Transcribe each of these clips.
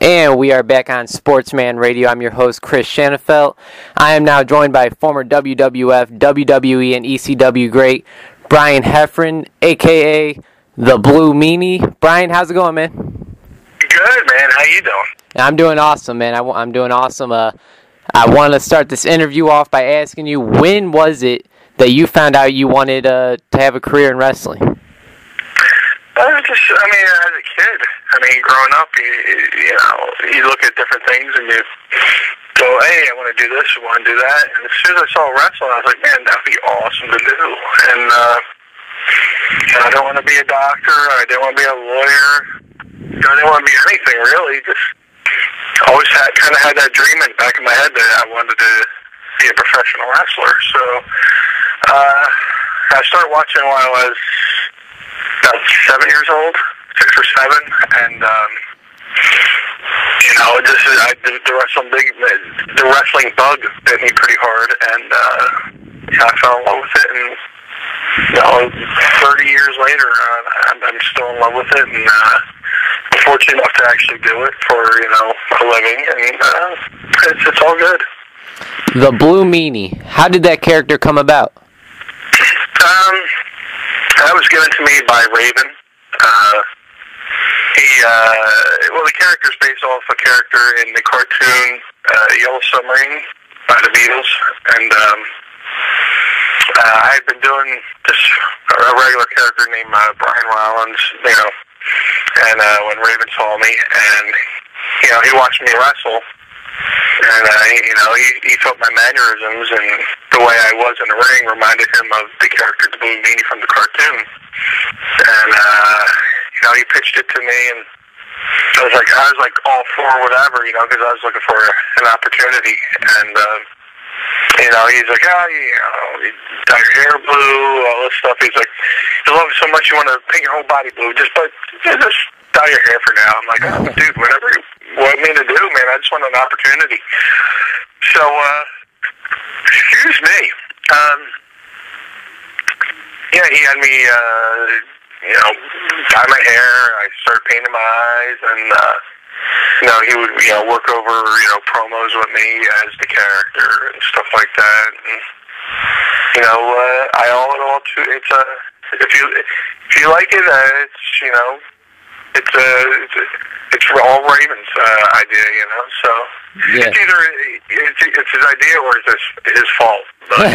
And we are back on Sportsman Radio. I'm your host, Chris Shanafelt. I am now joined by former WWF, WWE, and ECW great Brian Heffron, a.k.a. the Blue Meanie. Brian, how's it going, man? Good, man. How you doing? I'm doing awesome, man. I'm doing awesome. I want to start this interview off by asking you, when was it that you found out you wanted to have a career in wrestling? As a kid, growing up, you look at different things and you go, hey, I want to do this, I want to do that. And as soon as I saw wrestling, I was like, man, that'd be awesome to do. And I don't want to be a doctor, I didn't want to be a lawyer, I didn't want to be anything really. Just always kind of had that dream in the back of my head that I wanted to be a professional wrestler. So I started watching when I was about 7 years old, 6 or 7, and the wrestling bug bit me pretty hard, and I fell in love with it. And 30 years later, I'm still in love with it, and I'm fortunate enough to actually do it for a living, and it's all good. The Blue Meanie. How did that character come about? That was given to me by Raven. The character's based off a character in the cartoon Yellow Submarine by the Beatles, and I had been doing just a regular character named Brian Rollins, and when Raven saw me, and he watched me wrestle, and he thought my mannerisms and the way I was in the ring reminded him of the character the Blue Meanie from the cartoon. And he pitched it to me, and I was like all for whatever, because I was looking for an opportunity. And he's like, you dye your hair blue, all this stuff. He's like, you love it so much you want to paint your whole body blue, just dye your hair for now. I'm like, dude, whatever you want me to do, man, I just want an opportunity. So, excuse me. He had me, dye my hair. I started painting my eyes, and he would, work over, promos with me as the character and stuff like that. And, I owe it all to, if you like it, it's all Raven's idea, so yeah. It's either it's his idea or it's his fault, but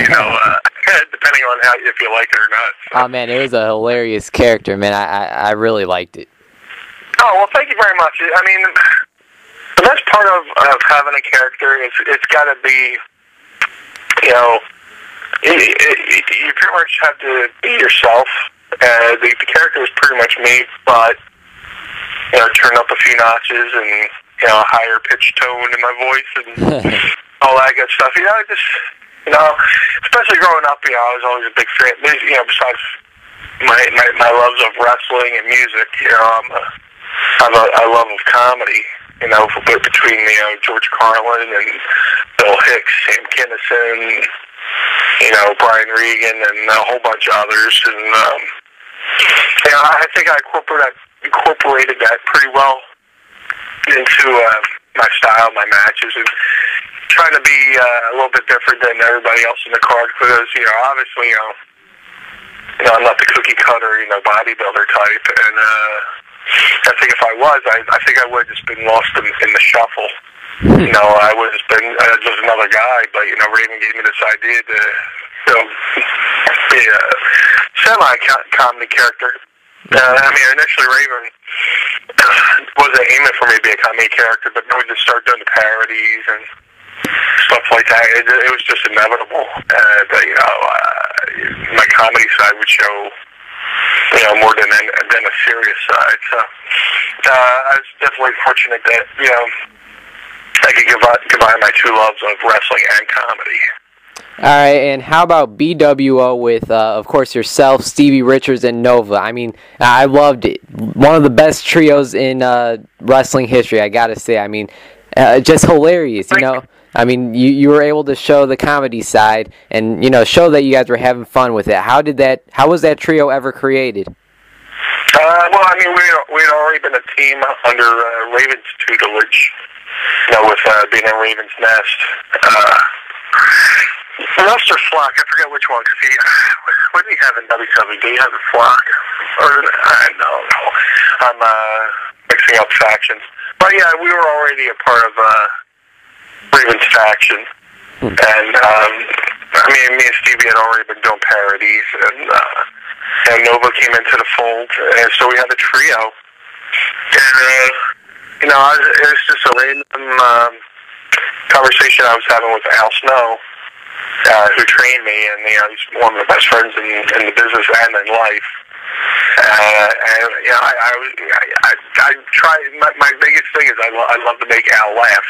depending on if you like it or not. So. Oh man, it was a hilarious character, man. I really liked it. Oh well, thank you very much. The best part of having a character is it's got to be, you pretty much have to be yourself. The character is pretty much me, but turn up a few notches and a higher pitched tone in my voice and all that good stuff. Especially growing up, I was always a big fan. Besides my loves of wrestling and music, I have a love of comedy. Between George Carlin and Bill Hicks, Sam Kinison, Brian Regan, and a whole bunch of others, and I think I incorporated that pretty well into my style, my matches, and trying to be a little bit different than everybody else in the card, because obviously I'm not the cookie cutter bodybuilder type, and I think if I was, I think I would have just been lost in the shuffle. I would have just been just another guy, but Raven gave me this idea to be a semi-comedy character. Initially Raven wasn't aiming for me to be a comedy character, but then we just started doing the parodies and stuff like that. It was just inevitable. My comedy side would show, more than a serious side. So I was definitely fortunate that I could combine my two loves of wrestling and comedy. All right, and how about BWO with, of course, yourself, Stevie Richards, and Nova? I loved it. One of the best trios in wrestling history, I gotta say. Just hilarious, you were able to show the comedy side and, show that you guys were having fun with it. How was that trio ever created? Well, I mean, we had already been a team under Raven's tutelage, with being in Raven's Nest. Lester Flock, I forget which one, because what did he have in WCW? Did he have the Flock? Or, no. I'm mixing up factions. But yeah, we were already a part of Raven's faction. And, I mean, me and Stevie had already been doing parodies, and Nova came into the fold, and so we had a trio. And, it was just a random conversation I was having with Al Snow, who trained me, and he's one of my best friends in the business and in life. I try. My biggest thing is I love to make Al laugh,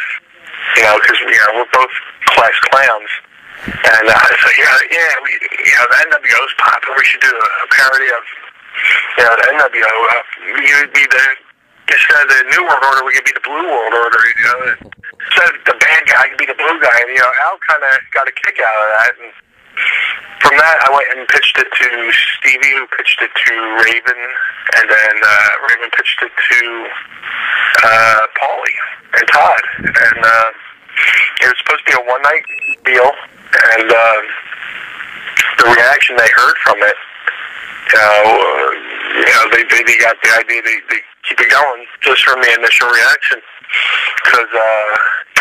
because we're both class clowns. And so the NWO's popular. We should do a parody of the NWO. You'd be instead of the New World Order, we could be the Blue World Order. Instead of the bad guy, could be the blue guy. And Al kind of got a kick out of that. And from that, I went and pitched it to Stevie, who pitched it to Raven, and then Raven pitched it to Paulie and Todd. And it was supposed to be a one-night deal, and the reaction they heard from it, they got the idea they keep it going just from the initial reaction. Because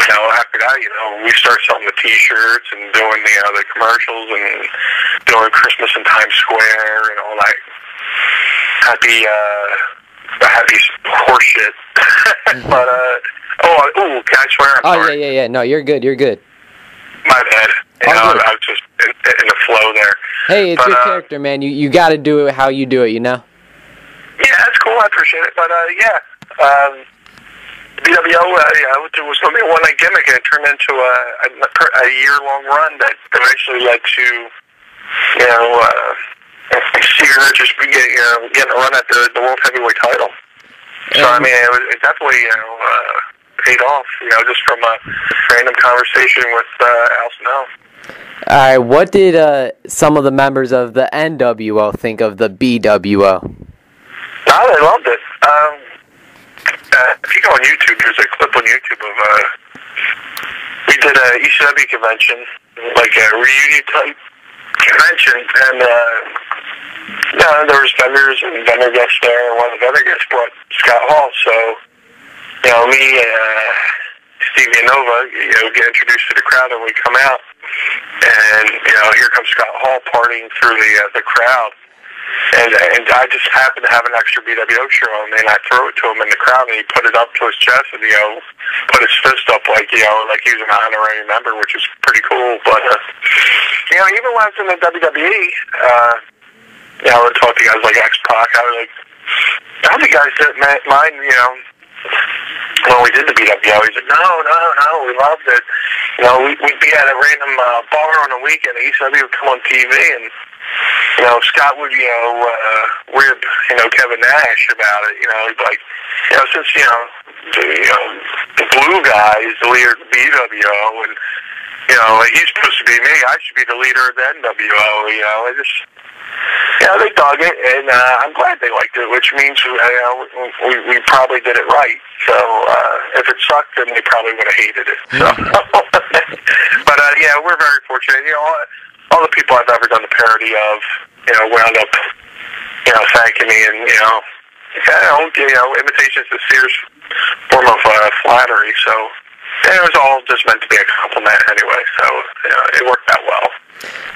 after that, we started selling the T-shirts and doing the commercials and doing Christmas in Times Square and all that happy horse shit. But can I swear? I'm sorry. Yeah. No, you're good. My bad. I was just in the flow there. Hey, it's your character, man. You got to do it how you do it, Yeah, that's cool. I appreciate it. But BWO, it was going to be a one-night gimmick, and it turned into a year-long run that eventually led to, Stevie Richards getting a run at the World Heavyweight title. So, I mean, it definitely, paid off, just from a random conversation with Al Snow. All right, what did some of the members of the NWO think of the BWO? No, they loved it. If you go on YouTube, there's a clip on YouTube of we did a ECW convention, like a reunion type convention, and there was vendors and vendor guests there, and one of the vendor guests brought Scott Hall, so me, Stevie and Nova, get introduced to the crowd, and we come out, and here comes Scott Hall partying through the crowd. And I just happened to have an extra BWO shirt on, and I threw it to him in the crowd, and he put it up to his chest, and put his fist up like he was an honorary member, which is pretty cool. But even when I was in the WWE, I would talk to guys like X-Pac. I was like, I hope you guys didn't mind, when we did the BWO. He's like, no, we loved it. We'd be at a random bar on a weekend, and ECW would come on TV, and Scott would, rib, Kevin Nash about it. He'd be like, since, the blue guy is the leader of the BWO, and, he's supposed to be me, I should be the leader of the NWO, they dug it, and I'm glad they liked it, which means, we probably did it right. So, if it sucked, then they probably would have hated it. So, but, we're very fortunate. All the people I've ever done the parody of, wound up, thanking me, and, imitation's the sincerest form of flattery, so it was all just meant to be a compliment anyway, so, it worked out well.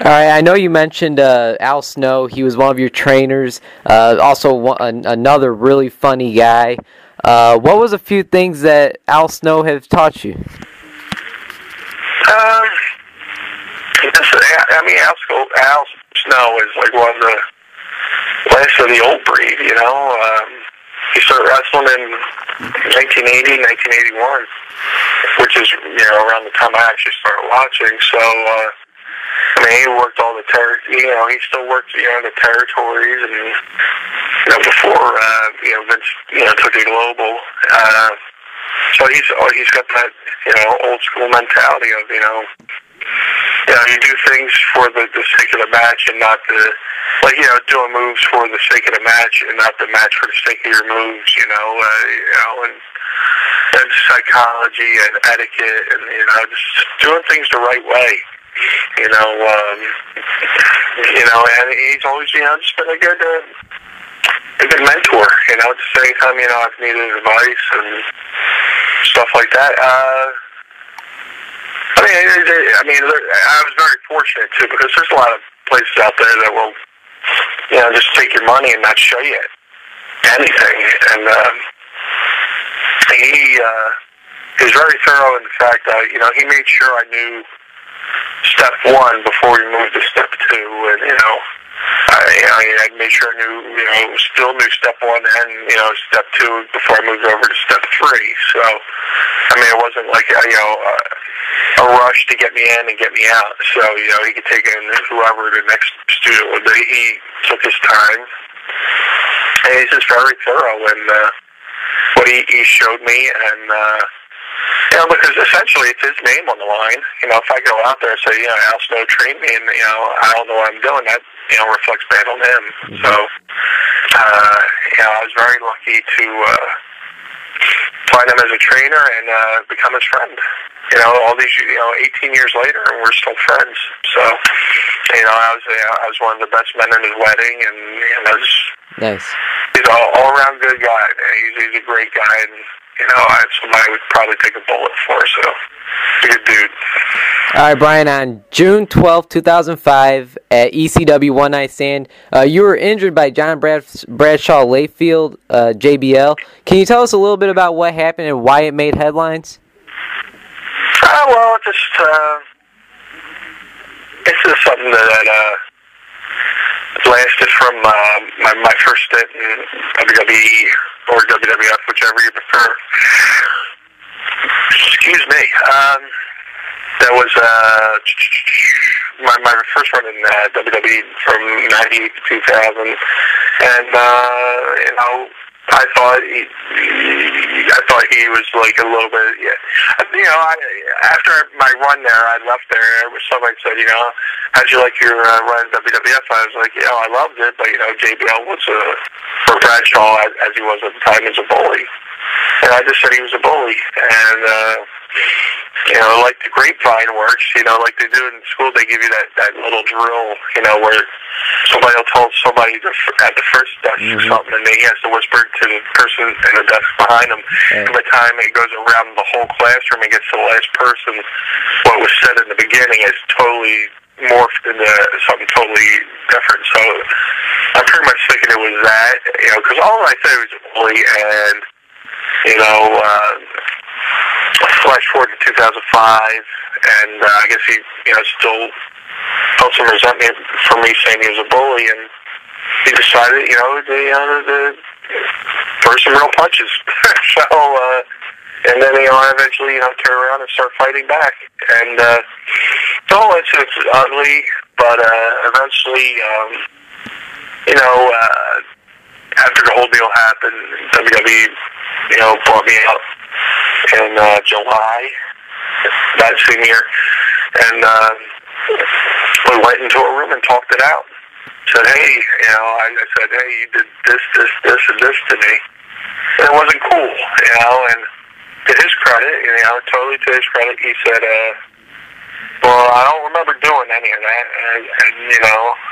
All right, I know you mentioned Al Snow. He was one of your trainers, also another really funny guy. What was a few things that Al Snow has taught you? Al Snow is like one of the last of the old breed, He started wrestling in 1980, 1981, which is, around the time I actually started watching. So, he worked all the he still worked, the territories, and, before, Vince, took it global. So he's got that, old school mentality of, you do things for the sake of the match and not the like, doing moves for the sake of the match and not the match for the sake of your moves, and psychology and etiquette and, just doing things the right way, and he's always, just been a good mentor, at the same time, I've needed advice and stuff like that. I was very fortunate, too, because there's a lot of places out there that will, just take your money and not show you anything. And he was very thorough in the fact that, he made sure I knew step one before we moved to step two. And, I made sure I knew, still knew step one and, step two before I moved over to step three. So, it wasn't like, a rush to get me in and get me out. So, he could take in whoever the next student would be. He took his time. And he's just very thorough in what he showed me. And, because essentially it's his name on the line. If I go out there and say, Al Snow trained me and, I don't know what I'm doing, that, reflects bad on him. So, I was very lucky to find him as a trainer and become his friend. All these, 18 years later, and we're still friends. So, I was one of the best men in his wedding, and nice. He's an all-around good guy. He's a great guy, and somebody I would probably take a bullet for. So, he's a good dude. All right, Brian. On June 12, 2005, at ECW One Night Stand, you were injured by John Bradshaw Layfield, JBL. Can you tell us a little bit about what happened and why it made headlines? Well, it's just something that lasted from my first stint in WWE or WWF, whichever you prefer. Excuse me. That was my first run in WWE from '98 to 2000, and I thought he was like a little bit, after my run there, I left there, somebody said, how'd you like your run in WWF? I was like, I loved it, but, JBL was for Bradshaw, as he was at the time, was a bully. And I just said he was a bully. And, like the grapevine works, like they do in school, they give you that little drill, where somebody will tell somebody at the first desk or something, and then he has to whisper to the person in the desk behind him. And by the time it goes around the whole classroom and gets to the last person, what was said in the beginning is totally morphed into something totally different. So I'm pretty much thinking it was that, because all I said was a bully, and, flash forward to 2005, and I guess he, still felt some resentment for me saying he was a bully, and he decided, to throw some real punches. So, and then, I eventually, turn around and start fighting back. And, it's ugly, but eventually, after the whole deal happened, WWE, brought me out in July that same year, and we went into a room and talked it out. Said, hey, I said, hey, you did this, and this to me. And it wasn't cool, and to his credit, totally to his credit, he said, well, I don't remember doing any of that. And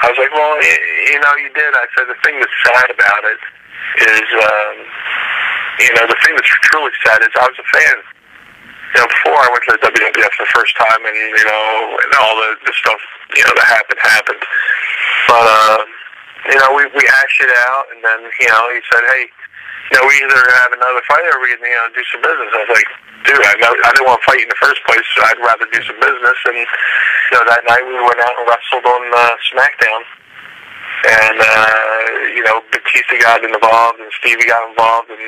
I was like, well, you did. I said, the thing that's sad about it is, the thing that's truly sad is I was a fan. Before I went to the WWF the first time, and, and all the stuff, that happened. But, we hashed it out, and then, he said, hey, we either have another fight or we can, do some business. I was like, dude, I didn't want to fight in the first place, so I'd rather do some business. And, that night we went out and wrestled on SmackDown. And, Batista got involved, and Stevie got involved, and,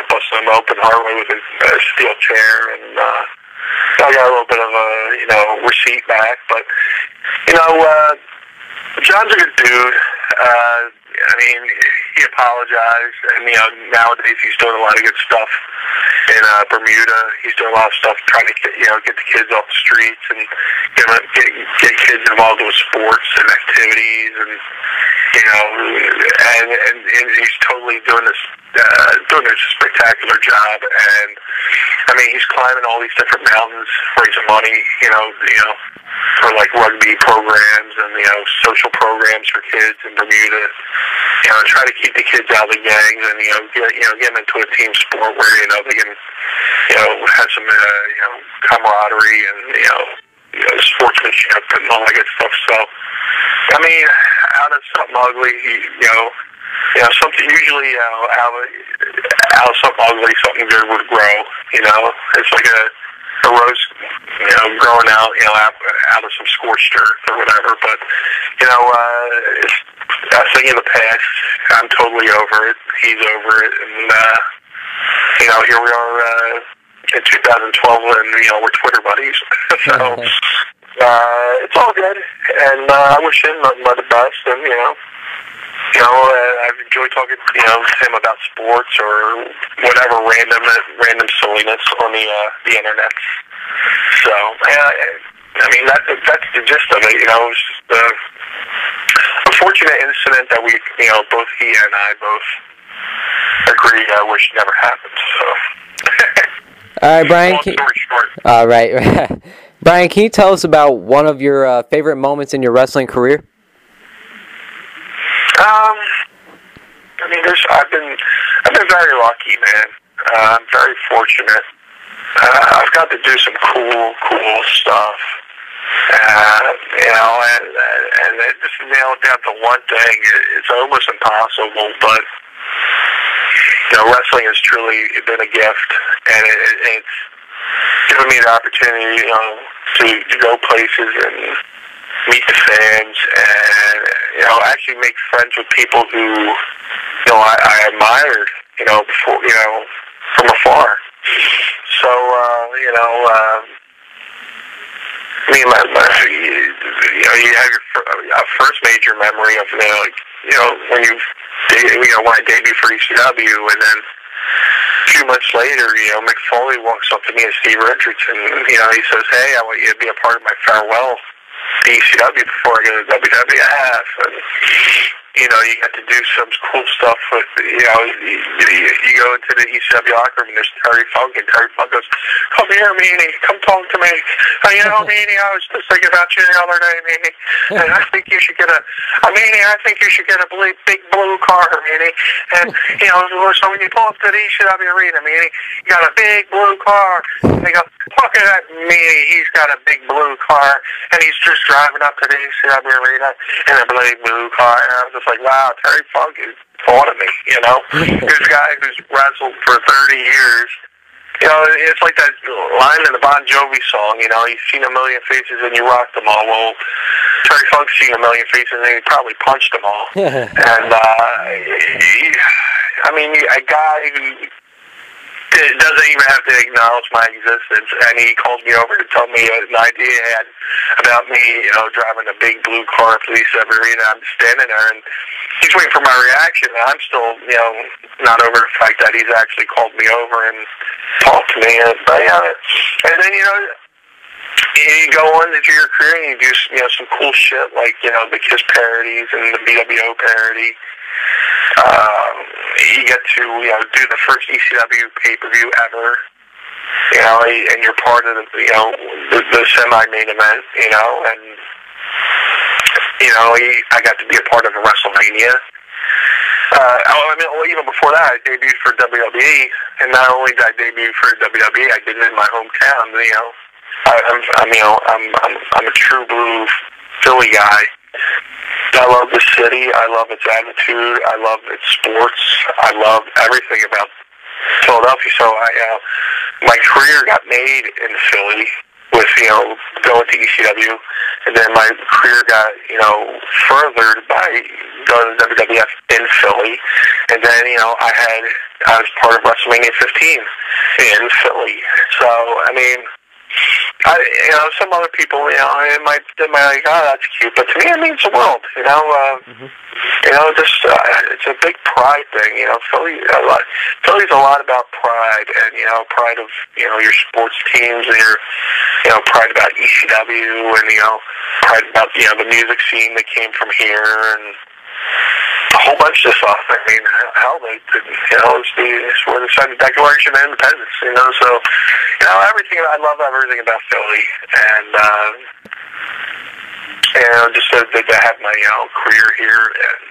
busted him open hardway with a steel chair, and, I got a little bit of a, receipt back, but, John's a good dude. He apologized, and, nowadays he's doing a lot of good stuff in Bermuda. He's doing a lot of stuff trying to get the kids off the streets and get kids involved with sports and activities, and you know, and he's totally doing a spectacular job. And I mean, he's climbing all these different mountains, raising money, you know, for like rugby programs and social programs for kids in Bermuda. You know, try to keep the kids out of the gangs and get them into a team sport where they can have some camaraderie and sportsmanship and all that good stuff. So, I mean, out of something ugly, something usually out of something ugly, something good would grow. You know, it's like a rose, growing out, out of some scorched earth or whatever. But it's a thing in the past. I'm totally over it. He's over it, and here we are in 2012, and we're Twitter buddies. So. It's all good, and I wish him nothing but the best. And I've enjoyed talking, to him about sports or whatever random silliness on the internet. So, I mean that's the gist of it. It's just a unfortunate incident that we, both he and I both agree wish never happened. So. All right, Brian. Long story short. All right. Brian, can you tell us about one of your favorite moments in your wrestling career? I mean, I've been very lucky, man. I'm very fortunate. I've got to do some cool stuff. And just to nail it down to one thing, it's almost impossible, but wrestling has truly been a gift, and it's given me the opportunity, to go places and meet the fans, and actually make friends with people who I admired, before, from afar. So I mean, you have your first major memory of when when I debuted for ECW, and then a few months later, Mick Foley walks up to me and Steve Richards, and he says, "Hey, I want you to be a part of my farewell to ECW before I go to WWF." And you got to do some cool stuff with, you go into the ECW locker room and there's Terry Funk, and Terry Funk goes, "Come here, Meanie, come talk to me. Meanie, I was just thinking about you the other day, Meanie, and I think you should get a big blue car, Meanie. And, so when you pull up to the ECW arena, Meanie, you got a big blue car." And they go, "Look at that, Meanie, he's got a big blue car, and he's just driving up to the ECW arena in a big blue car." And I was just like, wow, Terry Funk is thought of me, This guy who's wrestled for 30 years. It's like that line in the Bon Jovi song, you've seen a million faces and you rocked them all. Well, Terry Funk's seen a million faces and he probably punched them all. And, a guy who doesn't even have to acknowledge my existence, and he called me over to tell me an idea he had about me, driving a big blue car up to the ECW arena. I'm standing there, and he's waiting for my reaction, and I'm still, not over the fact that he's actually called me over and talked to me. And then, you go on into your career and you do, some cool shit like, the Kiss parodies and the BWO parody. You get to, do the first ECW pay-per-view ever, and you're part of the semi-main event, and, I got to be a part of a WrestleMania. Even before that, I debuted for WWE, and not only did I debut for WWE, I did it in my hometown. I'm a true blue Philly guy. I love the city. I love its attitude. I love its sports. I love everything about Philadelphia. So my career got made in Philly with, going to ECW, and then my career got, furthered by going to WWF in Philly, and then, I was part of WrestleMania 15 in Philly. So, some other people, they might like, oh, that's cute, but to me it means the world, it's a big pride thing, Philly's a lot about pride, and, pride of, your sports teams, and your, pride about ECW, and, pride about, the music scene that came from here, and, a whole bunch of stuff. I mean, hell, it's where they signed the Declaration of Independence, so, everything, I love everything about Philly, and, just to have my, career here, and,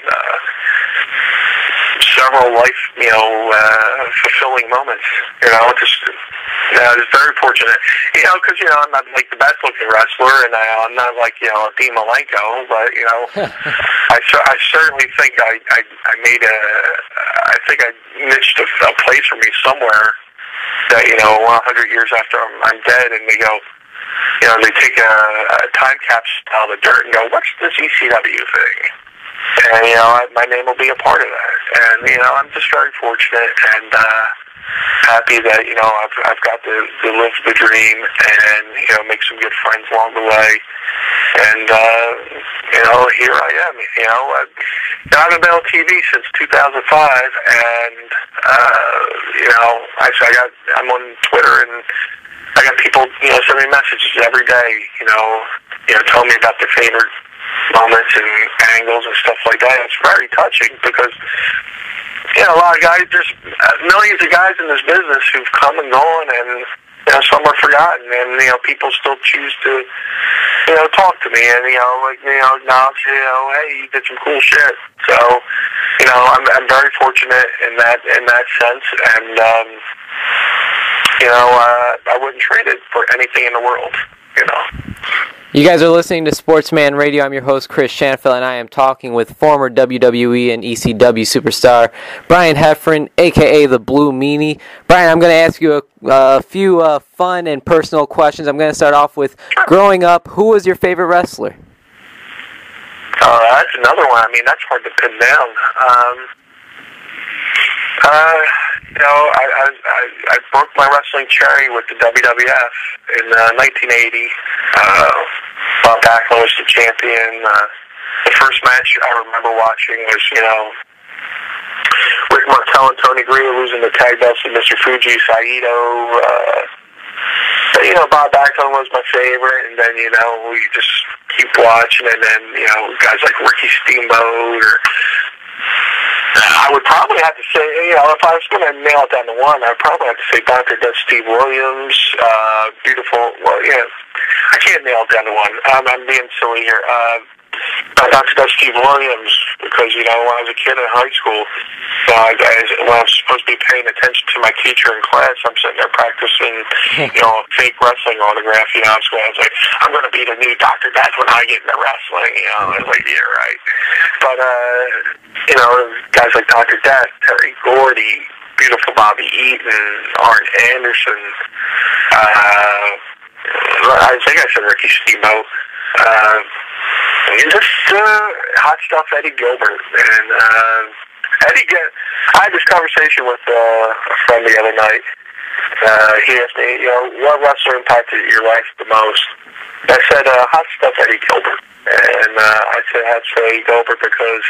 several life, fulfilling moments, just very fortunate, because, I'm not, like, the best-looking wrestler, and I'm not, like, Dean Malenko, but, I certainly think I think I niched a place for me somewhere that, 100 years after I'm dead, and they go, they take a time capsule out of the dirt and go, what's this ECW thing? And, my name will be a part of that. And, I'm just very fortunate and happy that, I've got to live the dream and, make some good friends along the way. And, here I am, I haven't been on TV since 2005, and, I'm on Twitter, and I got people, sending me messages every day, telling me about their favorite moments and angles and stuff like that. It's very touching because, a lot of guys, there's millions of guys in this business who've come and gone, and, some are forgotten, and, people still choose to, talk to me and, acknowledge, hey, you did some cool shit. So, I'm very fortunate in that sense, and, I wouldn't trade it for anything in the world, You guys are listening to Sportsman Radio. I'm your host, Chris Shanfield, and I am talking with former WWE and ECW superstar Brian Heffron, a.k.a. the Blue Meanie. Brian, I'm going to ask you a few fun and personal questions. I'm going to start off with, growing up, who was your favorite wrestler? That's another one. I mean, that's hard to pin down. I broke my wrestling cherry with the WWF in 1980. Bob Backlund was the champion. The first match I remember watching was, Rick Martel and Tony Grillo losing the tag belts to Mr. Fuji Saito. Bob Backlund was my favorite, and then, we just keep watching, and then, guys like Ricky Steamboat, or I would probably have to say, if I was going to nail it down to one, I'd probably have to say Dr. Death Steve Williams, beautiful, I can't nail it down to one. I'm being silly here. Dr. Death Steve Williams, because, when I was a kid in high school, when I was supposed to be paying attention to my teacher in class, I'm sitting there practicing, a fake wrestling autograph, I was like, I'm going to be the new Dr. Death when I get into wrestling, I was like, yeah, right. But, guys like Dr. Death, Terry Gordy, beautiful Bobby Eaton, Arn Anderson, I think I said Ricky Steamboat, hot stuff Eddie Gilbert, and I had this conversation with a friend the other night. He asked me, what wrestler impacted your life the most? I said, hot stuff Eddie Gilbert, and I said I'd say Gilbert because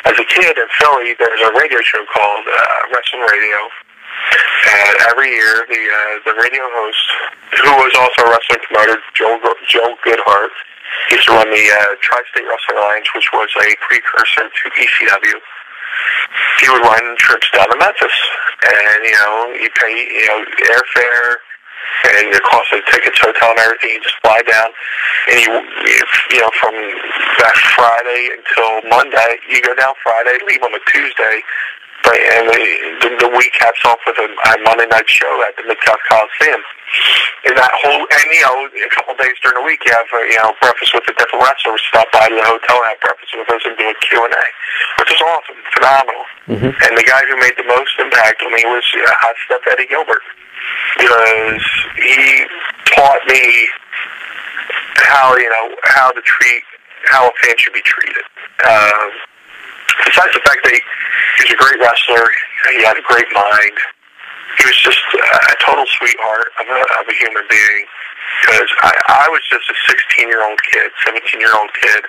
as a kid in Philly, there's a radio show called Wrestling Radio. And every year, the radio host, who was also a wrestling promoter, Joe Goodhart, used to run the Tri-State Wrestling Alliance, which was a precursor to ECW. He would run trips down to Memphis, and you pay airfare and the cost of the tickets, hotel, and everything. You just fly down, and you from that Friday until Monday. You go down Friday, leave on a Tuesday. Right, and the week caps off with a Monday night show at the Mid-South Coliseum. And that whole, and a couple days during the week, you have breakfast with a different wrestler. Stop by to the hotel and have breakfast with us and do a Q&A, which is awesome, phenomenal. Mm-hmm. And the guy who made the most impact on me was hot stuff Eddie Gilbert, because he taught me how to treat, how a fan should be treated. Besides the fact that he was a great wrestler, he had a great mind. He was just a total sweetheart of a human being. Because I was just a 16-year-old kid, 17-year-old kid,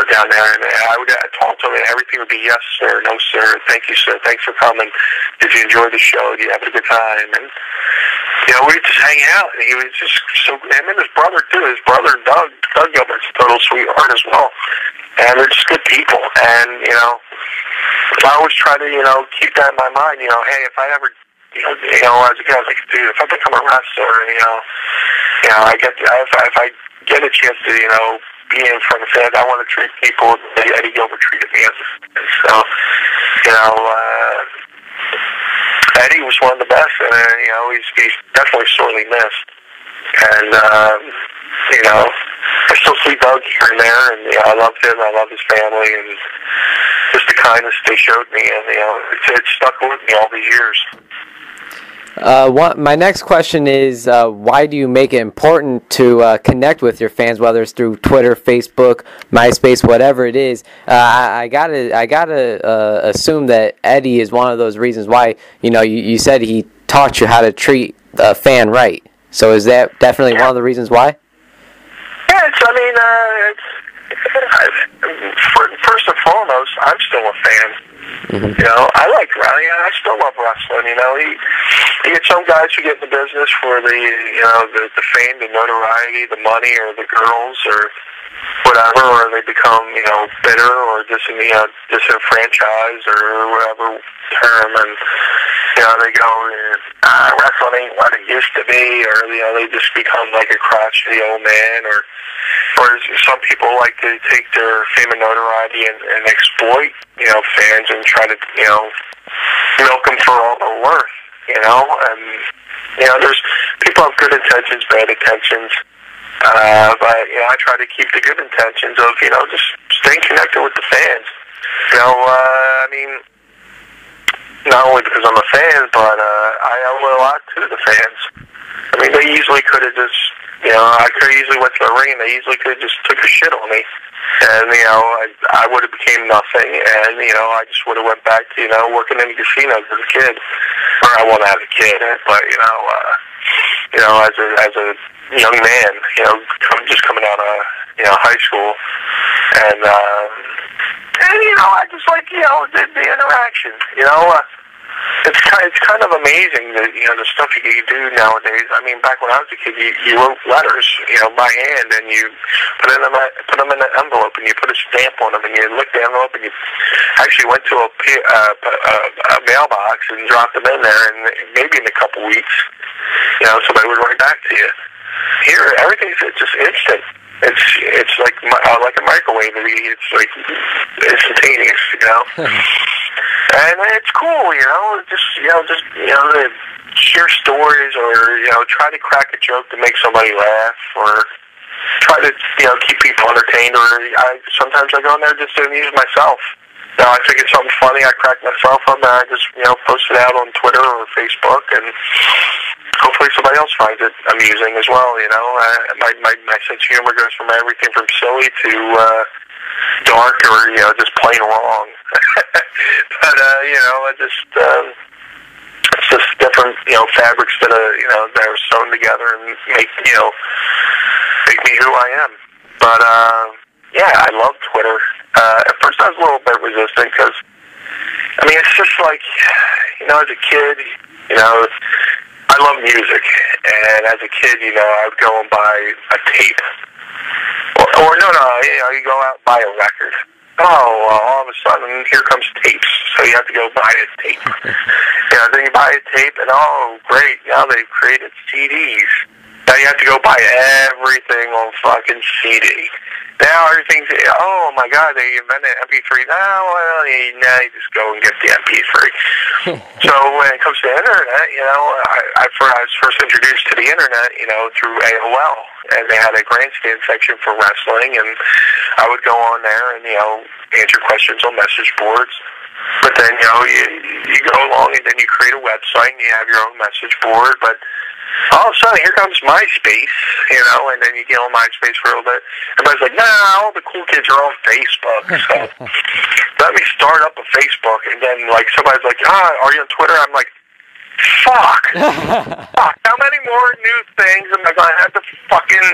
down there, and I would talk to him, and everything would be yes, sir, no, sir, thank you, sir, thanks for coming. Did you enjoy the show? Did you have a good time? And we would just hang out, and he was just so. And then his brother too. His brother Doug Gilbert's a total sweetheart as well. and they're just good people. And I always try to keep that in my mind. Hey, if I ever as a guy, I was like, dude, if I become a wrestler, if I get a chance to be in front of fans, I want to treat people the way Eddie Gilbert treated me as a fan. So Eddie was one of the best, and he's definitely sorely missed. And I still see Doug here and there, and I loved him. I love his family, and just the kindness they showed me, and it's stuck with me all these years. My next question is, why do you make it important to connect with your fans, whether it's through Twitter, Facebook, MySpace, whatever it is? I gotta assume that Eddie is one of those reasons why. You said he taught you how to treat a fan right. So is that definitely one of the reasons why? Yeah, first and foremost, I'm still a fan. Mm-hmm. I like Ronnie. I still love wrestling. You get some guys who get in the business for the fame, the notoriety, the money, or the girls, or whatever, or they become bitter or disenfranchised or whatever term, and they go, wrestling ain't what it used to be, or they just become like a crotchety old man, or some people like to take their fame and notoriety and exploit fans and try to milk them for all they're worth, and there's people have good intentions, bad intentions, but I try to keep the good intentions of just staying connected with the fans. Not only because I'm a fan, but I owe a lot to the fans. They easily could have just, I could have easily went to the ring, and they easily could have just took a shit on me. And, I would have became nothing, and, I just would have went back to, working in the casinos as a kid. Or I won't have a kid, but, as a young man, just coming out of, high school. And I just like, the interaction, It's kind of amazing that the stuff you can do nowadays. Back when I was a kid, you wrote letters, by hand, and you put them in an envelope, and you put a stamp on them, and you licked the envelope, and you actually went to a mailbox and dropped them in there, and maybe in a couple weeks, somebody would write back to you. Here, everything's just instant. It's like a microwave. It's like instantaneous, and it's cool, just to share stories, or try to crack a joke to make somebody laugh, or try to keep people entertained. Or sometimes I go in there just to amuse myself. I think it's something funny, I crack myself up, and I just post it out on Twitter or Facebook, and hopefully somebody else finds it amusing as well. My sense of humor goes from everything from silly to dark, or just plain wrong. But it's just different fabrics that that are sewn together and make me who I am. But I love Twitter. At first I was a little bit resistant because it's just like as a kid, I love music, and as a kid, I would go and buy a tape. You go out and buy a record. All of a sudden, here comes tapes. So you have to go buy a tape. Then you buy a tape, and great, now they've created CDs. Now you have to go buy everything on fucking CD. Now everything's, oh my God, they invented MP3. Now you just go and get the MP3. So when it comes to the internet, I was first introduced to the internet, through AOL. And they had a grandstand section for wrestling, and I would go on there and, answer questions on message boards. But then, you go along and then you create a website and you have your own message board. But all of a sudden, here comes MySpace, and then you get on MySpace for a little bit. Everybody's like, nah, all the cool kids are on Facebook. So let me start up a Facebook. And then, somebody's like, are you on Twitter? I'm like, fuck. Fuck. How many more new things am I going to have to fucking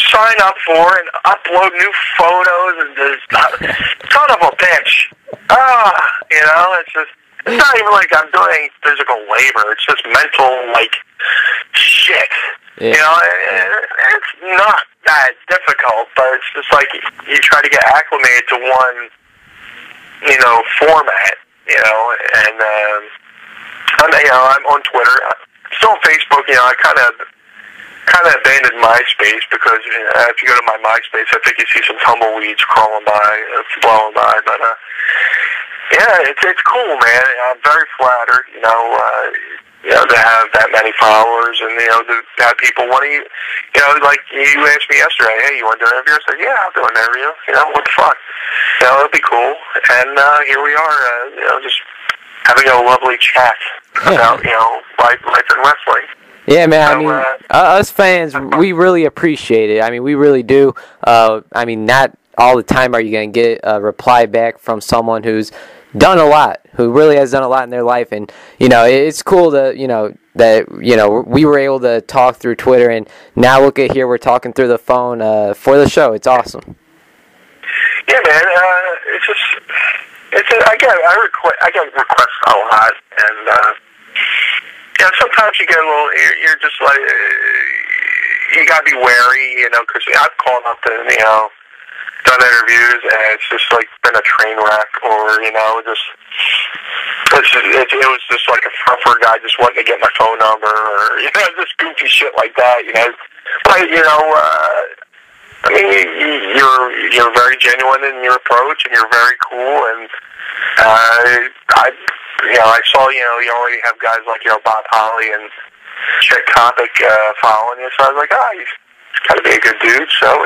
sign up for and upload new photos and just, son of a bitch. It's just, it's not even like I'm doing physical labor. It's just mental, shit. Yeah. It's not. that difficult, but it's just like you try to get acclimated to one, format, and I'm on Twitter, still on Facebook. I kind of abandoned MySpace because if you go to my MySpace, I think you see some tumbleweeds crawling by, blowing by. But yeah, it's cool, man. I'm very flattered, to have that many followers, and to have people want to, like you asked me yesterday, hey, you want to do an interview? I said, yeah, I'll do an interview. What the fuck? It'll be cool. And here we are, just having a lovely chat about life and wrestling. Yeah, man. Us fans, we really appreciate it. We really do. Not all the time are you going to get a reply back from someone who's done a lot, who really has done a lot in their life, and it's cool to that we were able to talk through Twitter, and now look at here, we're talking through the phone for the show. It's awesome. Yeah, man. I get requests a lot, and sometimes you get a little. You're just like you gotta be wary, because I've called up to done interviews, and it's just like been a train wreck, or it was just like a for a guy just wanting to get my phone number, or just goofy shit like that, But you're very genuine in your approach, and you're very cool, and I saw you already have guys like Bob Holly and Chet Kopic following you, so I was like, he's gotta be a good dude. So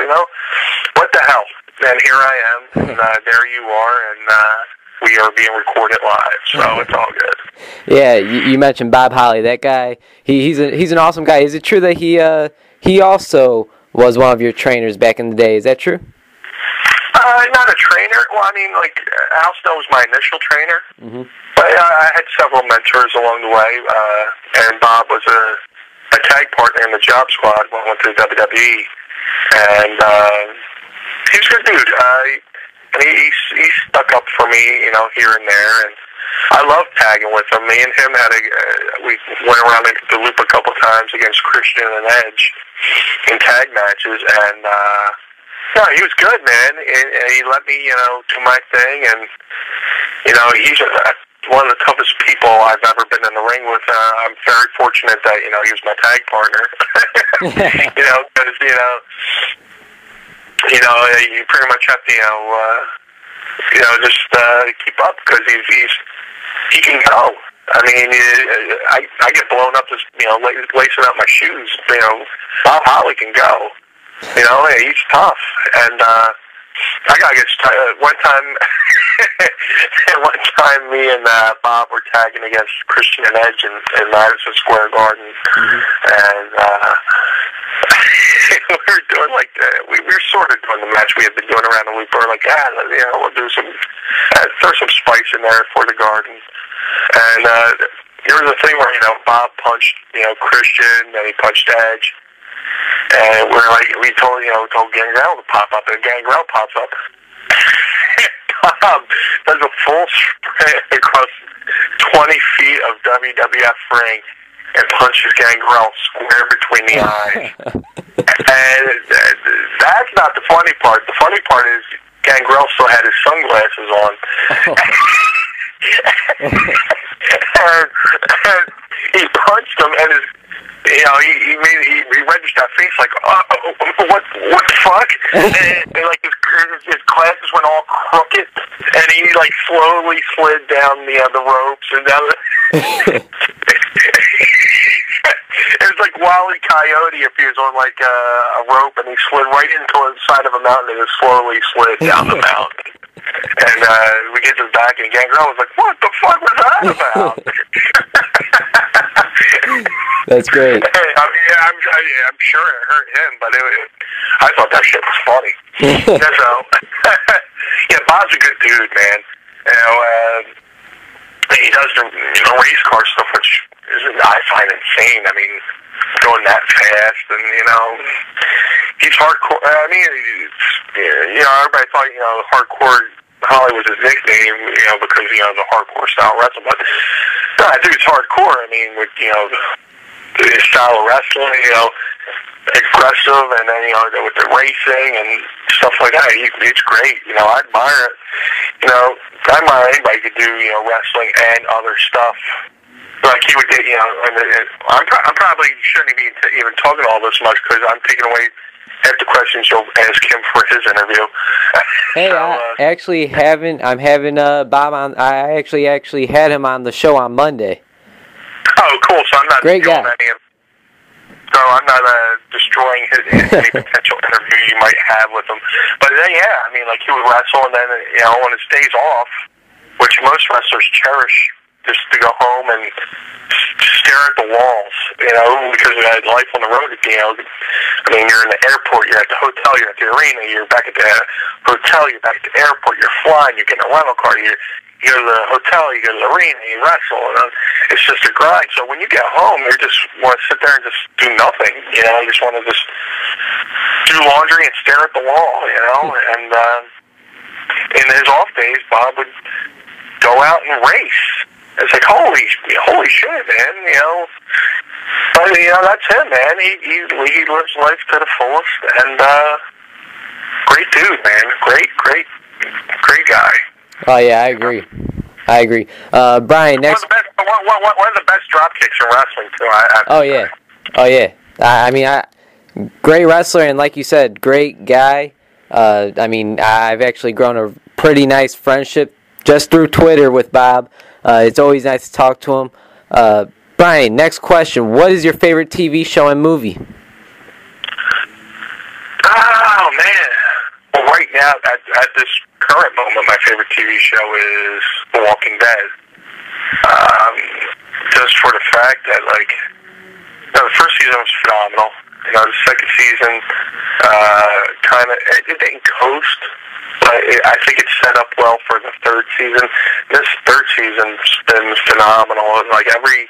what the hell? And here I am, and there you are, and we are being recorded live, so it's all good. Yeah, you mentioned Bob Holly. That guy, he's an awesome guy. Is it true that he also was one of your trainers back in the day? Is that true? Not a trainer. Well, Al Snow was my initial trainer, but I had several mentors along the way, and Bob was a tag partner in the Job Squad when I went to the WWE, and he was a good dude. And he stuck up for me, here and there, and I loved tagging with him. Me and him we went around the loop a couple times against Christian and Edge in tag matches, and he was good, man. And he let me, do my thing, and he's one of the toughest people I've ever been in the ring with. I'm very fortunate that he was my tag partner, because you pretty much have to, just keep up, because he can go. I get blown up just, lacing up my shoes. Bob Holly can go. He's tough. And I gotta get one time me and Bob were tagging against Christian and Edge in Madison Square Garden, and we were doing we were sort of doing the match we had been doing around the loop. We were like, we'll do some throw some spice in there for the Garden, and there was a thing where Bob punched Christian, and he punched Edge. And we told Gangrel to pop up, and Gangrel pops up. Bob does a full sprint across 20 feet of WWF ring and punches Gangrel square between the eyes. And that's not the funny part. The funny part is Gangrel still had his sunglasses on. and he punched him, and he registered that face like, what the fuck? and his glasses went all crooked, and he slowly slid down the ropes and down the it was like Wile E. Coyote if he was on a rope, and he slid right into the side of a mountain and just slowly slid down the mountain. And we get to the back, and Gangrel was like, what the fuck was that about? That's great. I'm sure it hurt him, but I thought that shit was funny. Yeah, Bob's a good dude, man. He does the race car stuff, which I find insane. Going that fast, and he's hardcore. Everybody thought hardcore Holly was his nickname, because the hardcore style wrestling. But no, I think it's hardcore. With his style of wrestling, aggressive, and then, with the racing and stuff like that. It's great. I admire it. I admire anybody who could do, wrestling and other stuff. Like he would, and I probably shouldn't be even talking all this much because I'm taking away half the questions you'll ask him for his interview. Hey, I'm having Bob on. I actually had him on the show on Monday. Oh, cool. So I'm not great guy. So I'm not destroying any potential interview you might have with him. But then, like he would wrestle, and then, on his days off, which most wrestlers cherish, just to go home and stare at the walls, because we had life on the road. You're in the airport, you're at the hotel, you're at the arena, you're back at the hotel, you're back at the airport, you're flying, you're getting a rental car, you go to the hotel, you go to the arena, you wrestle, and it's just a grind. So when you get home, you just want to sit there and just do nothing, you just want to just do laundry and stare at the wall, and in his off days, Bob would go out and race. It's like, holy shit, man, But, that's him, man. He lives life to the fullest, and great dude, man. Great guy. Oh, yeah, I agree. Brian, next... One of the best drop kicks in wrestling, too. Oh, yeah. Great wrestler, and like you said, great guy. I've actually grown a pretty nice friendship just through Twitter with Bob. It's always nice to talk to him. Brian, next question. What is your favorite TV show and movie? Oh, man. Well, right now, at this current moment, my favorite TV show is The Walking Dead. Just for the fact that, the first season was phenomenal. The second season, it didn't coast. I think it's set up well for the third season. This third season's been phenomenal. Every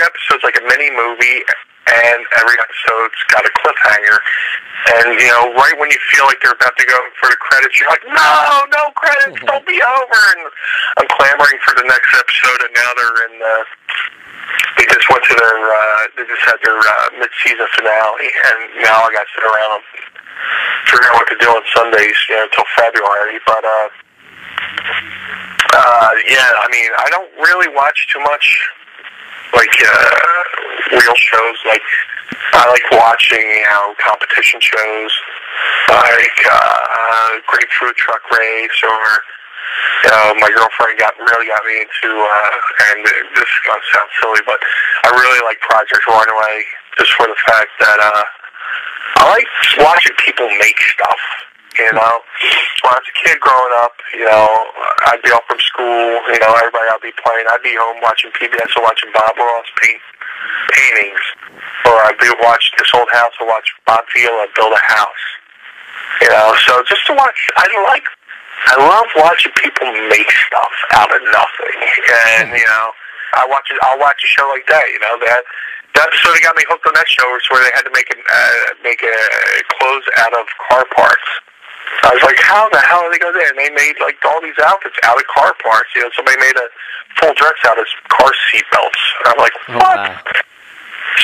episode's like a mini movie, and every episode's got a cliffhanger. And right when you feel like they're about to go for the credits, you're like, no credits, don't be over. And I'm clamoring for the next episode, and now they're in. They just went to they just had their mid-season finale, and now I got to sit around and figure out what to do on Sundays, until February. But I don't really watch too much real shows. I like watching competition shows, grapefruit truck race, or my girlfriend really got me into, and this is gonna sound silly, but I really like Project Runway just for the fact that I like watching people make stuff. When I was a kid growing up, I'd be off from school, everybody I'd be playing. I'd be home watching PBS or watching Bob Ross paint paintings, or I'd be watching this old house or watch Bob Vila build a house. So just to watch, I love watching people make stuff out of nothing, and I'll watch a show like that. The episode that got me hooked on that show was where they had to make a clothes out of car parts. I was like, how the hell did they go there? And they made all these outfits out of car parts. Somebody made a full dress out of car seat belts. And I'm like, what? Oh, wow.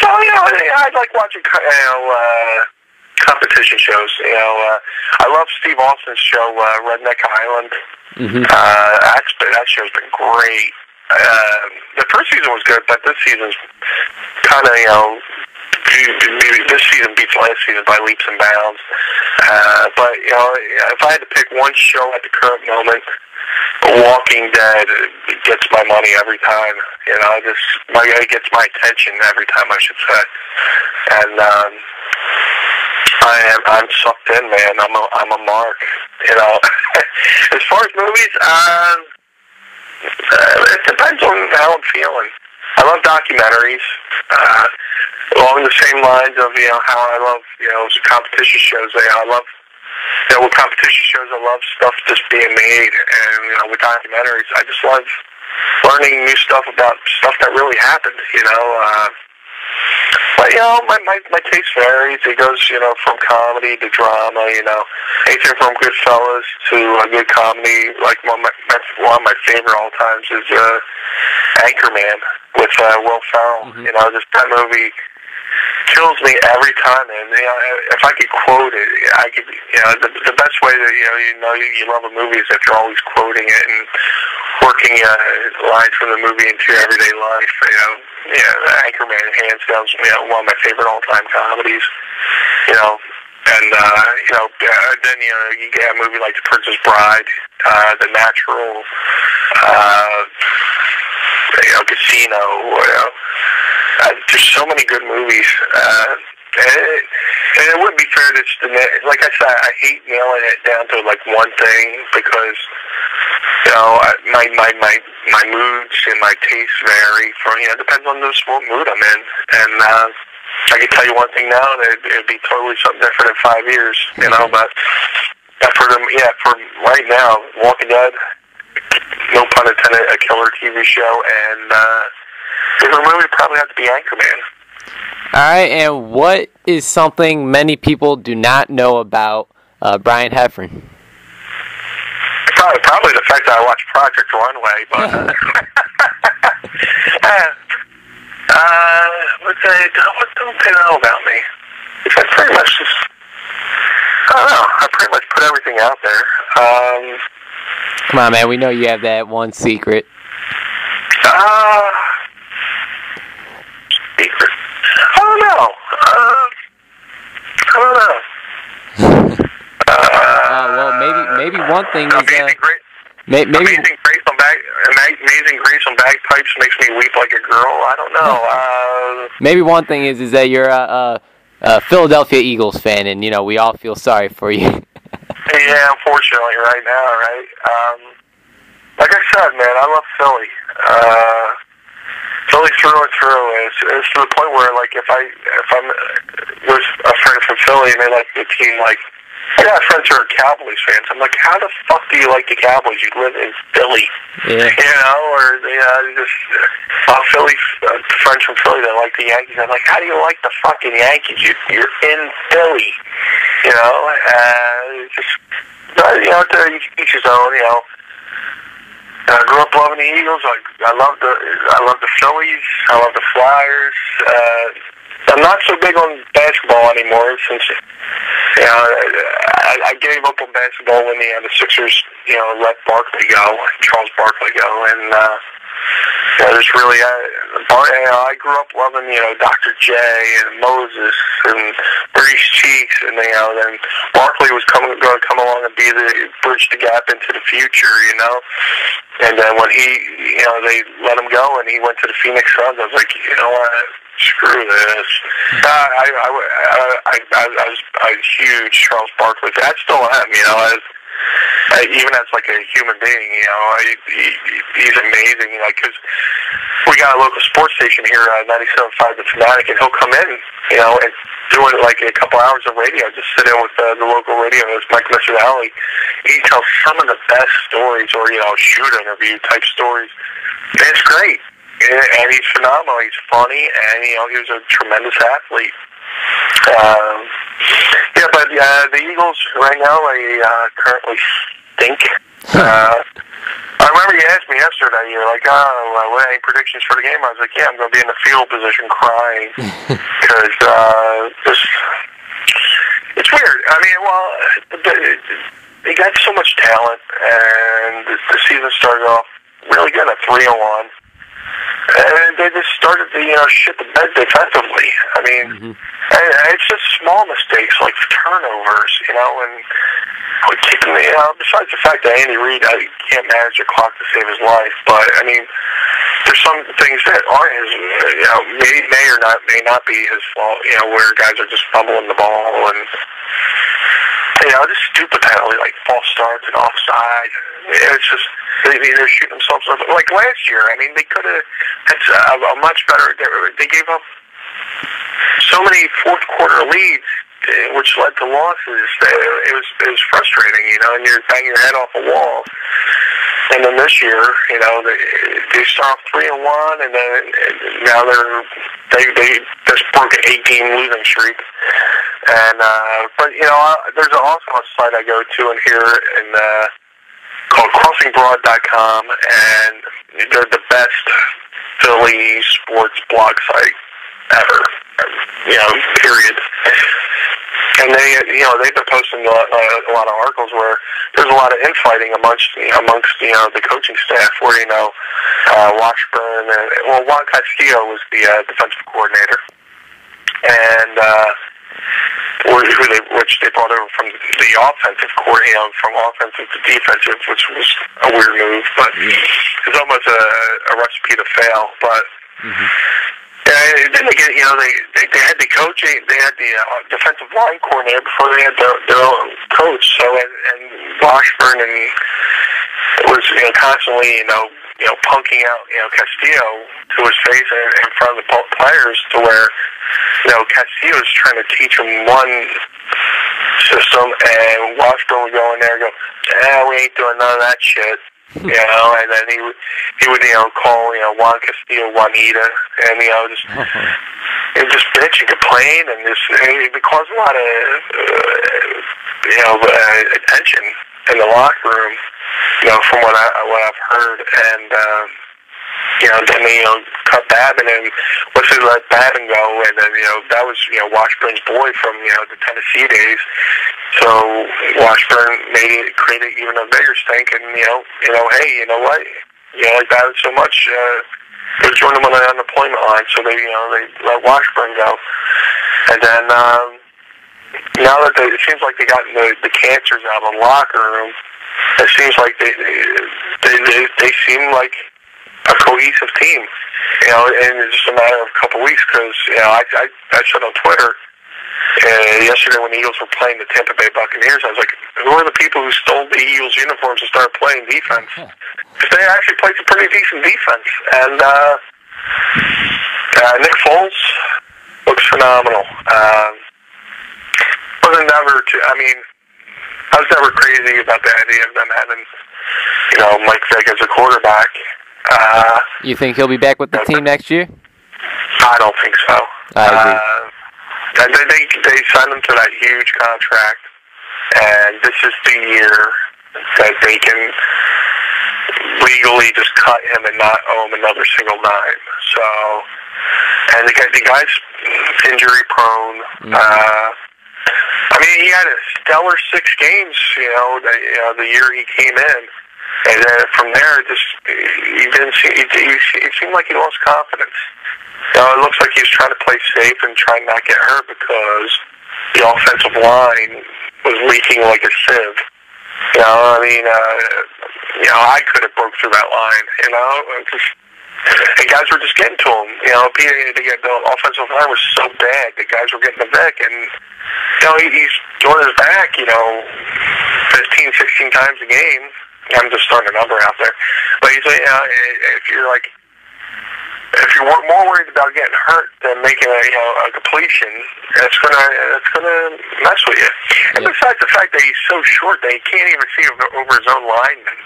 So I like watching competition shows. I love Steve Austin's show, Redneck Island. Mm-hmm. That show's been great. The first season was good, but this season's kind of, this season beats last season by leaps and bounds. But, if I had to pick one show at the current moment, Walking Dead gets my money every time. It gets my attention every time, I should say. And I'm sucked in, man. I'm a mark. As far as movies, it depends on how I'm feeling. I love documentaries. Along the same lines of how I love competition shows. I love with competition shows. I love stuff just being made, and with documentaries, I just love learning new stuff about stuff that really happened. But my taste varies. It goes from comedy to drama. Anything from Goodfellas to a good comedy. Like one of my favorite all times is Anchorman with Will Ferrell. Mm-hmm. Just that movie kills me every time, and if I could quote it, I could. The best way that you love a movie is if you're always quoting it and working lines from the movie into your everyday life. Anchorman, hands down, one of my favorite all-time comedies. And then you get a movie like The Princess Bride, The Natural, Casino. There's so many good movies, and it wouldn't be fair to just admit. Like I said, I hate nailing it down to like one thing because my moods and my tastes vary. Depends on what mood I'm in, and I can tell you one thing now, and it'd be totally something different in 5 years. But for right now, Walking Dead, no pun intended, a killer TV show, and favorite movie would probably have to be Anchorman. All right, and what is something many people do not know about Brian Heffron? Probably the fact that I watched Project Runway, but what don't they know about me? I pretty much just, I don't know, I pretty much put everything out there. Come on, man, we know you have that one secret. Secret? I don't know. Well, maybe one thing is Amazing Grace on bagpipes makes me weep like a girl. I don't know. Maybe one thing is that you're a Philadelphia Eagles fan, and we all feel sorry for you. Yeah, unfortunately, right now, right. Like I said, man, I love Philly. Philly through and through. It's to the point where, like, if I'm with a friend from Philly and they like the team, like, I got friends who are Cowboys fans. I'm like, how the fuck do you like the Cowboys? You live in Philly, or just Philly friends from Philly that like the Yankees. I'm like, how do you like the fucking Yankees? You're in Philly, to each his own, I grew up loving the Eagles. I love the Phillies. I love the Flyers. I'm not so big on basketball anymore since I gave up on basketball when the Sixers let Charles Barkley go, and there's really I grew up loving Dr. J and Moses and Breeze Cheeks, and then Barkley was going to come along and be the bridge the gap into the future, and then when they let him go and he went to the Phoenix Suns, I was like, what? Screw this. I was a huge Charles Barkley fan. I still am, even as like a human being, he's amazing, because we got a local sports station here, 97.5 The Fanatic, and he'll come in, and doing like a couple hours of radio, just sit in with the local radio host, Mike Michelali. He tells some of the best stories, or shoot interview type stories, and it's great. And he's phenomenal. He's funny, and he was a tremendous athlete. But the Eagles right now, they currently stink. I remember you asked me yesterday. You were like, "What any predictions for the game?" I was like, "Yeah, I'm going to be in the field position crying because it's weird. I mean, they got so much talent, and the season started off really good at 3-1. And they just started to, shit the bed defensively. I mean, and it's just small mistakes like turnovers, and keeping besides the fact that Andy Reid can't manage the clock to save his life, but I mean, there's some things that aren't his, may not be his fault, where guys are just fumbling the ball and, just stupid penalty like false starts and offside. It's just, they're shooting themselves up. Like last year, I mean, they could have had a much better, they gave up so many fourth quarter leads, which led to losses. It was frustrating, and you're banging your head off a wall. And then this year, they start off 3-1, and then now they just broke an 8-game losing streak. And but there's also a site I go to in here called crossingbroad.com, and they're the best Philly sports blog site ever. period. And they've been posting a lot of articles where there's a lot of infighting amongst the coaching staff, where Washburn and Juan Castillo was the defensive coordinator, and which they brought over from the offensive coordinator, from offensive to defensive, which was a weird move, but it's almost a recipe to fail, but. Mm-hmm. Then they had the coaching, they had the defensive line coordinator before they had their own coach. So and Washburn was constantly punking out Castillo to his face and in front of the players, to where Castillo was trying to teach him one system, and Washburn would go in there and go, we ain't doing none of that shit. And then he would call Juan Castillo Juanita, and just bitch and complain, and it caused a lot of attention in the locker room, from what I've heard, and then they cut Babin, and once they let Babin go, and then that was Washburn's boy from the Tennessee days. So Washburn created even a bigger stink, and hey, you know what? Like Babin so much, they joined him on the unemployment line. So they let Washburn go, and then now that it seems like they got the cancers out of the locker room, it seems like they seem like a cohesive team, and it's just a matter of a couple weeks, because I said on Twitter yesterday when the Eagles were playing the Tampa Bay Buccaneers, I was like, who are the people who stole the Eagles uniforms and started playing defense? Because they actually played some pretty decent defense, and Nick Foles looks phenomenal. I was never crazy about the idea of them having Mike Vick as a quarterback. You think he'll be back with the team next year? I don't think so. I agree. They signed him to that huge contract, and this is the year that they can legally just cut him and not owe him another single dime. So, and the guy's injury prone. He had a stellar 6 games, the year he came in. And then from there, it seemed like he lost confidence. It looks like he was trying to play safe and trying not to get hurt, because the offensive line was leaking like a sieve. I could have broke through that line, and guys were just getting to him. The offensive line was so bad that guys were getting to Vic, and he's doing his back, 15, 16 times a game. I'm just throwing a number out there, but he's if you're more worried about getting hurt than making a completion, it's gonna mess with you. And besides the fact that he's so short that he can't even see over his own lineman,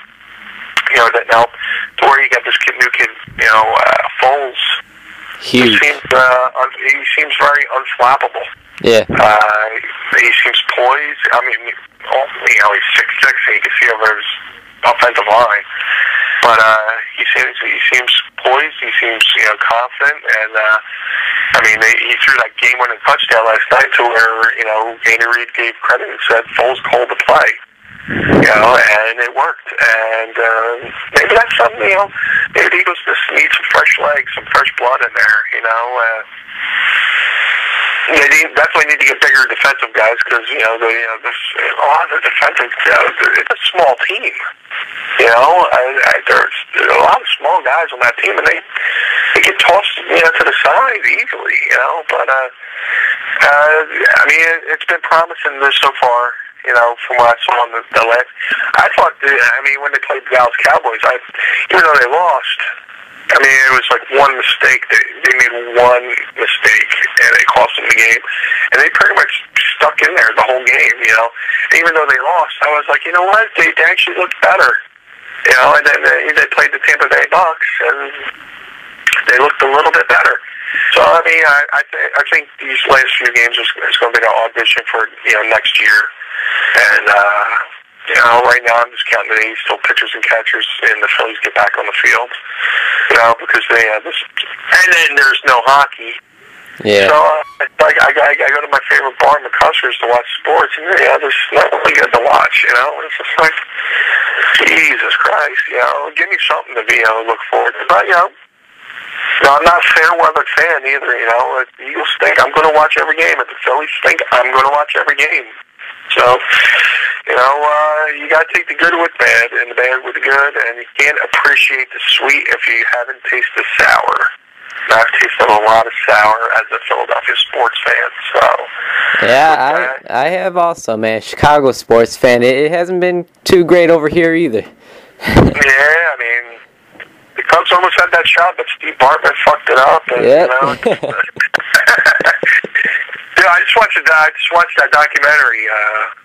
that now to where you got this new kid, Foles. Huge. He seems very unflappable. Yeah. He seems poised. He's 6'6", so you can see over his offensive line, but he seems poised. He seems confident, and he threw that game-winning touchdown last night, to where Andy Reid gave credit and said Foles called the play, and it worked. And maybe that's something. Maybe the Eagles just need some fresh legs, some fresh blood in there. They definitely need to get bigger defensive guys, because a lot of the defensive, it's a small team. There's a lot of small guys on that team, and they get tossed to the side easily. But it's been promising so far. From what I saw on the last, I thought when they played the Dallas Cowboys, even though they lost. It was like one mistake. They made one mistake, and it cost them the game. And they pretty much stuck in there the whole game, Even though they lost, I was like, you know what? They actually looked better. And then they played the Tampa Bay Bucks, and they looked a little bit better. So, I think these last few games is going to be an audition for, next year. And, right now I'm just counting the days till pitchers and catchers and the Phillies get back on the field, because they have this. And then there's no hockey. Yeah. So I go to my favorite bar, McCusker's, to watch sports, and there's not really good to watch. It's just like, Jesus Christ, give me something to be look forward to. But I'm not a fair weather fan either. If the Eagles stink, I'm going to watch every game. If the Phillies stink, I'm going to watch every game. So, you got to take the good with bad and the bad with the good, and you can't appreciate the sweet if you haven't tasted sour. And I've tasted a lot of sour as a Philadelphia sports fan. So, yeah, I have also, man. Chicago sports fan. It hasn't been too great over here either. Yeah, I mean, the Cubs almost had that shot, but Steve Bartman fucked it up. And, Yep. Yeah, I just watched that documentary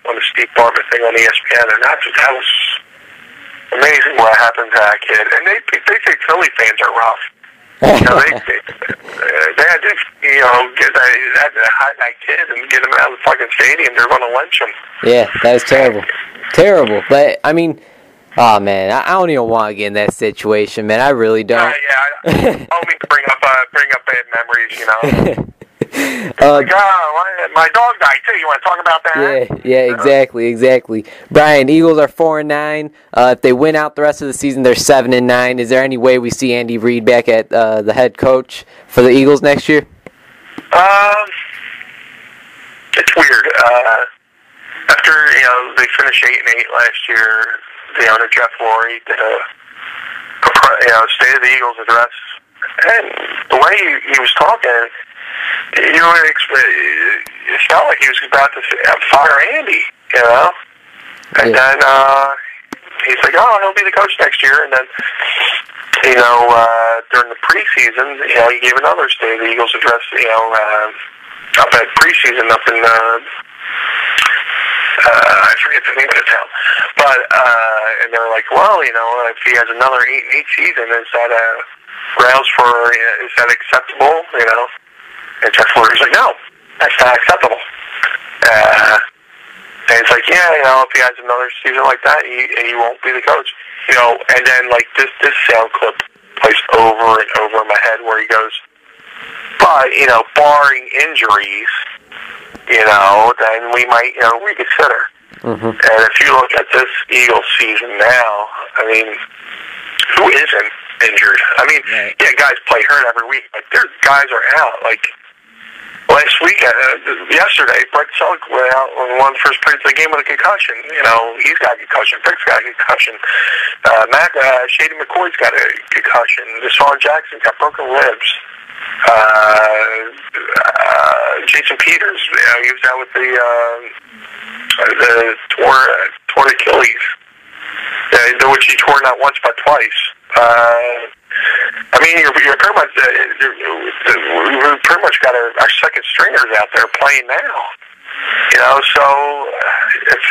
on the Steve Bartman thing on ESPN, and that was amazing what happened to that kid. And they say Philly fans are rough. They had to hide that kid and get him out of the fucking stadium. They're going to lynch him. Yeah, that is terrible. Terrible. But I mean, oh man, I don't even want to get in that situation, man. I really don't. I don't mean to bring up bad memories, my dog died too. You want to talk about that? Yeah, exactly. Brian, Eagles are 4-9. If they win out the rest of the season, they're 7-9. Is there any way we see Andy Reid back at the head coach for the Eagles next year? It's weird. After they finished 8-8 last year, the owner Jeff Lurie did a State of the Eagles address, and the way he was talking, it felt like he was about to fire Andy, and then he's like, "Oh, he'll be the coach next year," and then during the preseason, he gave another State of the Eagles address, up at preseason up in I forget the name of the town, but and they were like, "Well, if he has another 8-8 season, is that grounds for is that acceptable?" And Jeff Lurie's like, "No, that's not acceptable." And it's like, if he has another season like that, he won't be the coach. And then like this sound clip plays over and over in my head where he goes, "But barring injuries, then we might reconsider." Mm-hmm. And if you look at this Eagles season now, I mean, who isn't injured? I mean, guys play hurt every week, but their guys are out. Like last week, yesterday, Brett Selleck went out on one first periods of the game with a concussion. He's got a concussion. Brick's got a concussion. Shady McCoy's got a concussion. Deshaun Jackson's got broken ribs. Jason Peters, he was out with the torn Achilles, which he tore not once but twice. I mean, you're pretty much we've pretty much got our second stringers out there playing now. So if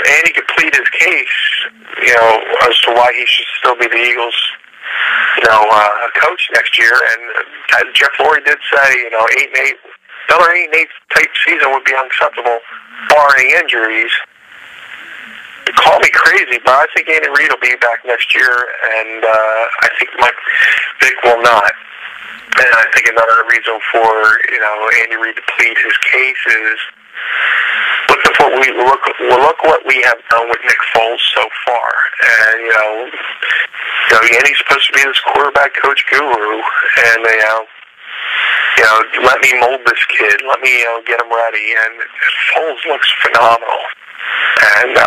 Andy could plead his case, as to why he should still be the Eagles, coach next year, and Jeff Lurie did say, 8-8, another 8-8 type season would be unacceptable, barring injuries. Call me crazy, but I think Andy Reid will be back next year, and I think Mike Vick will not. And I think another reason for Andy Reid to plead his case is look what we have done with Nick Foles so far, and Andy's supposed to be this quarterback coach guru, and let me mold this kid, let me get him ready, and Foles looks phenomenal, and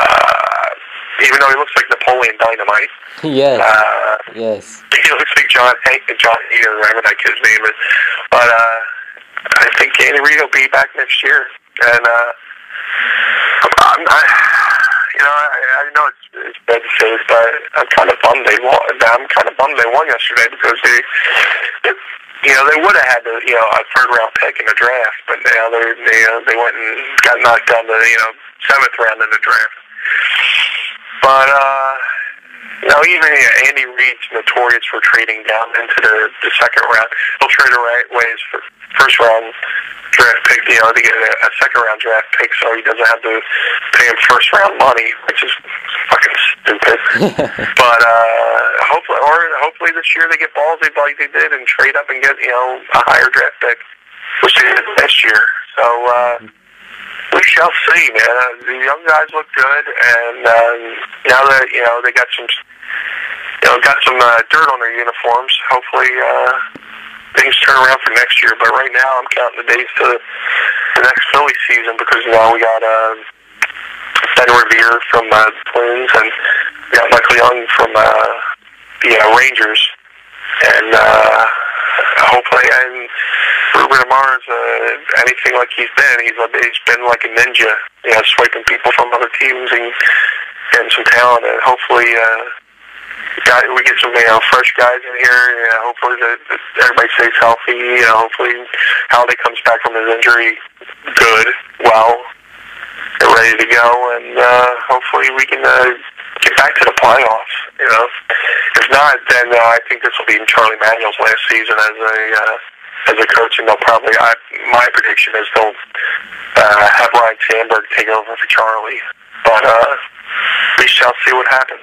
even though he looks like Napoleon Dynamite, yes, he looks like John Hader, whatever that kid's name is, but I think Andy Reid will be back next year, and I know it's bad to say this, but I'm kind of bummed they won. I'm kind of bummed they won yesterday because they would have had a third round pick in the draft, but they went and got knocked down to seventh round in the draft. But even Andy Reid's notorious for trading down into the second round. He'll trade away his first round draft pick, to get a second round draft pick, so he doesn't have to pay him first round money, which is fucking stupid. But hopefully this year they get ballsy like they did and trade up and get a higher draft pick, which they did this year. So we shall see, man. The young guys look good, and now that they got some dirt on their uniforms, hopefully things turn around for next year. But right now, I'm counting the days to the next Philly season because now we got Ben Revere from the Twins, and we got Michael Young from the Rangers, and hopefully, and Ruben Amar's anything like he's been like a ninja, swiping people from other teams and getting some talent, and hopefully we get some fresh guys in here. Hopefully that everybody stays healthy. Hopefully Halliday comes back from his injury good, well, ready to go, and hopefully we can get back to the playoffs. If not, then I think this will be Charlie Manuel's last season as a coach, and they'll probably. My prediction is they'll have Ryan Sandberg take over for Charlie, but we shall see what happens.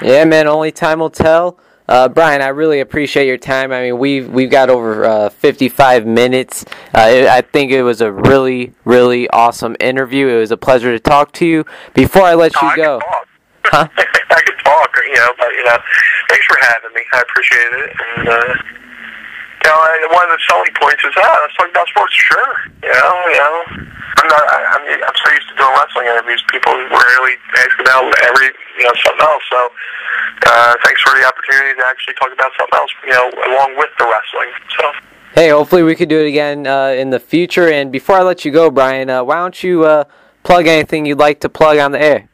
Yeah, man. Only time will tell. Brian, I really appreciate your time. I mean, we've got over 55 minutes. I think it was a really, really awesome interview. It was a pleasure to talk to you. Before I let you go, huh? I could talk, but thanks for having me. I appreciate it. And one of the selling points is, let's talk about sports. Sure, I'm so used to doing wrestling interviews. People rarely ask about something else. So thanks for the opportunity to actually talk about something else, along with the wrestling. So. Hey, hopefully we could do it again in the future. And before I let you go, Brian, why don't you plug anything you'd like to plug on the air?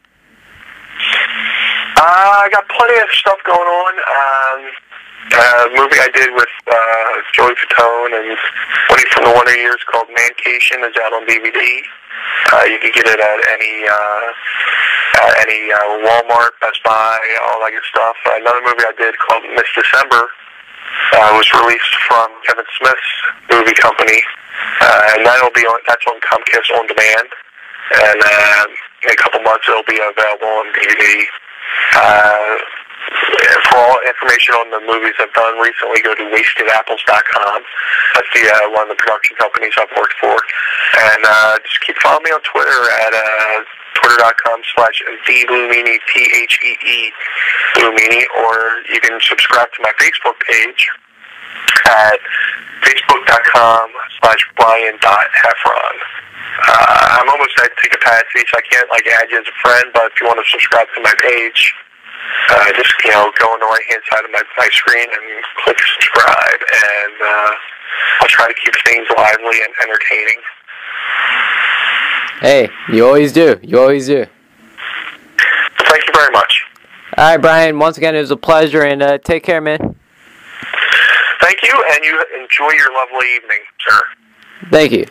I got plenty of stuff going on. A movie I did with Joey Fatone and Woody from the Wonder Years called Mancation is out on DVD. You can get it at any Walmart, Best Buy, all that good stuff. Another movie I did called Miss December was released from Kevin Smith's movie company, and that's on Comcast On Demand. And in a couple months it'll be available on DVD. For all information on the movies I've done recently, go to wastedapples.com. That's one of the production companies I've worked for. And just keep following me on Twitter at twitter.com/TheBlueMeanie, THEE Blue Meanie, or you can subscribe to my Facebook page at facebook.com/Brian.Heffron. I'm almost at capacity, so I can't add you as a friend, but if you want to subscribe to my page, just go on the right-hand side of my screen and click subscribe, and I'll try to keep things lively and entertaining. Hey, you always do. You always do. Thank you very much. All right, Brian. Once again, it was a pleasure, and take care, man. Thank you, and you enjoy your lovely evening, sir. Thank you.